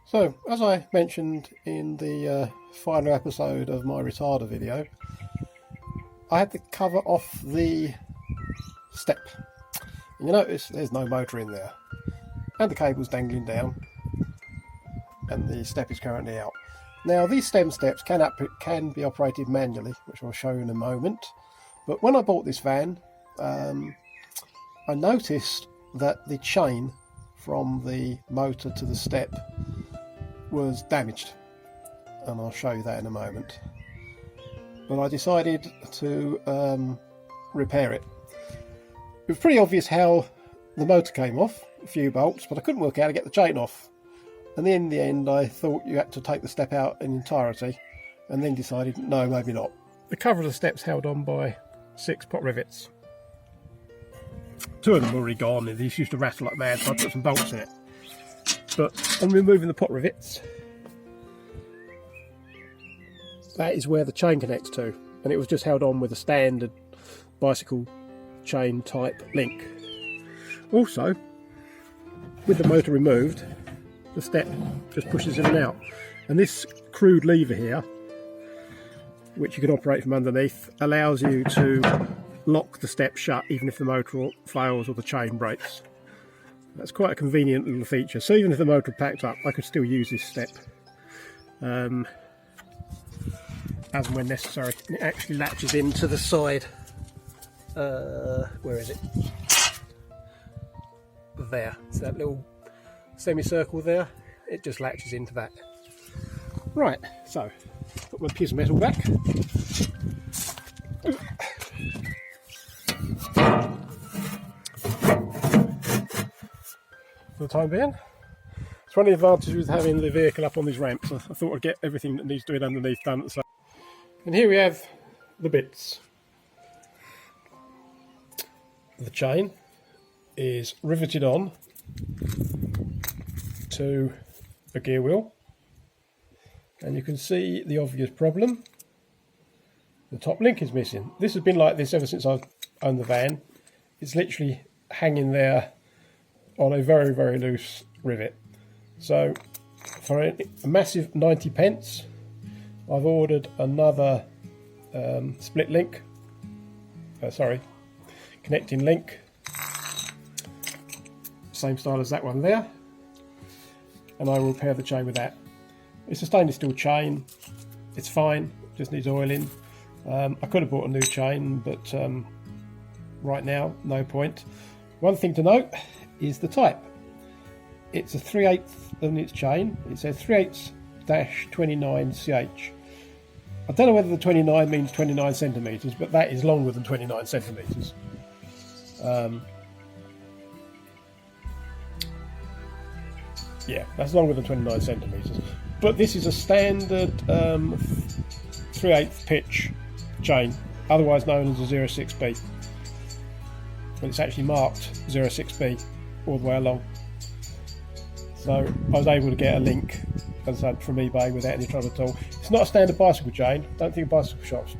So, as I mentioned in the final episode of my retarder video, I had to cover off the step. And you notice there's no motor in there. And the cable's dangling down. And the step is currently out. Now, these stem steps can be operated manually, which I'll show you in a moment. But when I bought this van, I noticed that the chain from the motor to the step was damaged, and I'll show you that in a moment. But I decided to repair it. It was pretty obvious how the motor came off, a few bolts, but I couldn't work out how to get the chain off. And in the end I thought you had to take the step out in entirety, and then decided no, maybe not. The cover of the step's held on by 6 pot rivets. 2 of them are already gone. These used to rattle like mad, so I put some bolts in it. But on removing the pot rivets, that is where the chain connects to, and it was just held on with a standard bicycle chain type link. Also, with the motor removed, the step just pushes in and out, and this crude lever here, which you can operate from underneath, allows you to lock the step shut even if the motor fails or the chain breaks. That's quite a convenient little feature. So even if the motor packed up, I could still use this step as and when necessary. And it actually latches into the side. Where is it? There. So that little semicircle there, it just latches into that. Right, so put my piece of metal back. For the time being. It's one of the advantages with having the vehicle up on these ramps. I thought I'd get everything that needs doing underneath done at the same. And here we have the bits. The chain is riveted on to a gear wheel, and you can see the obvious problem. The top link is missing. This has been like this ever since I've owned the van. It's literally hanging there on a very, very loose rivet. So for a massive 90 pence, I've ordered another split link, connecting link, same style as that one there, and I will repair the chain with that. It's a stainless steel chain, it's fine, just needs oiling. I could have bought a new chain, but right now, no point. One thing to note is the type. It's a 3/8 on its chain. It says 3/8-29ch. I don't know whether the 29 means 29 centimetres, but that is longer than 29 centimetres. Yeah, that's longer than 29 centimetres. But this is a standard 3/8 pitch chain, otherwise known as a 06B. But it's actually marked 06B all the way along. So I was able to get a link, as I said, from eBay without any trouble at all. It's not a standard bicycle chain. I don't think bicycle shops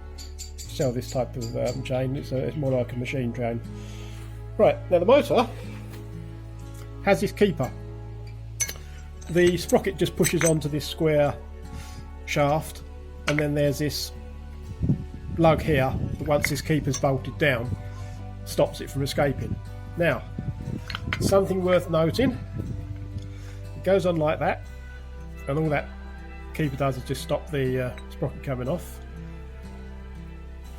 sell this type of chain. It's more like a machine chain. Right, now the motor has this keeper. The sprocket just pushes onto this square shaft, and then there's this lug here that, once this keeper's bolted down, stops it from escaping. Now, something worth noting, it goes on like that, and all that keeper does is just stop the sprocket coming off.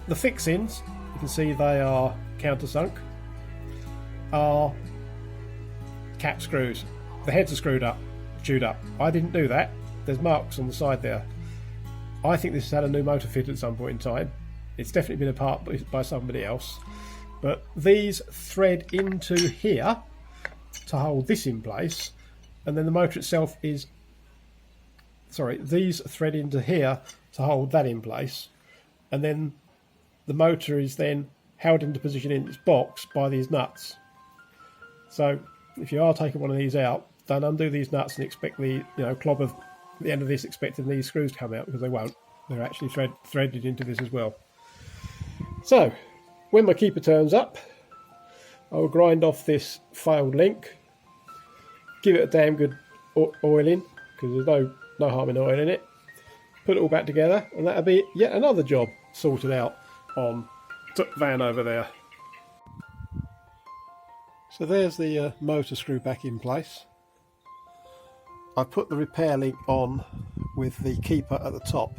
The fixings, you can see they are countersunk, are cap screws. The heads are chewed up. I didn't do that. There's marks on the side there. I think this has had a new motor fitted at some point in time. It's definitely been apart by somebody else. But these thread into here to hold this in place, and then the motor itself is, these thread into here to hold that in place, and then the motor is then held into position in its box by these nuts. So if you are taking one of these out, don't undo these nuts and expect the clob of the end of this expecting these screws to come out, because they won't. They're actually threaded into this as well. So when my keeper turns up, I will grind off this failed link, give it a damn good oiling, because there's no harm in oiling it. Put it all back together, and that'll be yet another job sorted out on the van over there. So there's the motor screw back in place. I put the repair link on with the keeper at the top.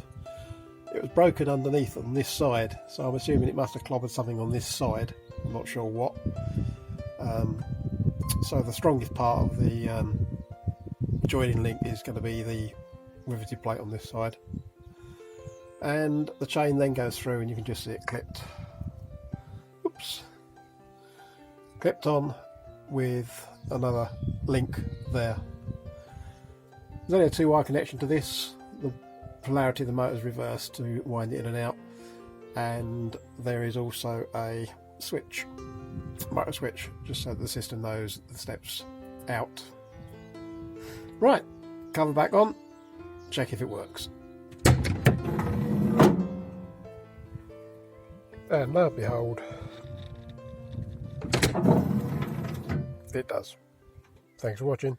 It was broken underneath on this side, so I'm assuming it must have clobbered something on this side. I'm not sure what. So the strongest part of the joining link is going to be the riveted plate on this side. And the chain then goes through and you can just see it clipped. Oops. Clipped on with another link there. There's only a 2-wire connection to this. The polarity of the motor is reversed to wind it in and out, and there is also a switch, motor switch, just so that the system knows the steps out. Right, cover back on, check if it works. And lo and behold, it does. Thanks for watching.